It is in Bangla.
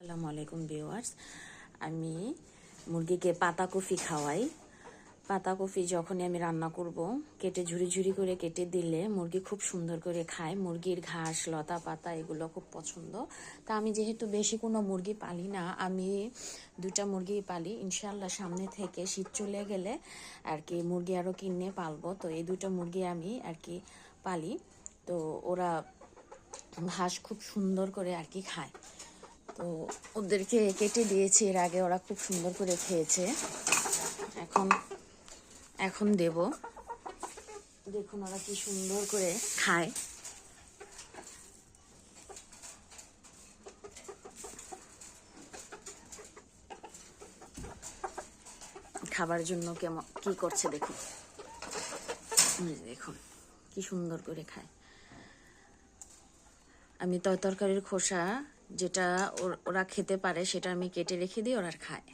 আসসালামু আলাইকুম ভিউয়ার্স। আমি মুরগিকে পাতাকপি খাওয়াই। পাতাকপি যখনই আমি রান্না করব কেটে ঝুরি ঝুরি করে কেটে দিলে মুরগি খুব সুন্দর করে খায়। মুরগির ঘাস লতা পাতা এগুলো খুব পছন্দ। তা আমি যেহেতু বেশি কোনো মুরগি পালি না, আমি দুটা মুরগি পালি। ইনশাল্লাহ সামনে থেকে শীত চলে গেলে আর কি মুরগি আরও কিনে পালবো। তো এই দুটা মুরগি আমি আর কি পালি। তো ওরা ঘাস খুব সুন্দর করে আর কি খায়। তো ওদেরকে কেটে দিয়েছি এর আগে, ওরা খুব সুন্দর করে খেয়েছে। এখন এখন দেব, দেখুন ওরা কি সুন্দর করে খায়। খাবার জন্য কেমন কি করছে দেখুন, দেখুন কি সুন্দর করে খায়। আমি তরকারির খোসা যেটা ওরা খেতে পারে সেটা আমি কেটে রেখে দিই, ওরা খায়।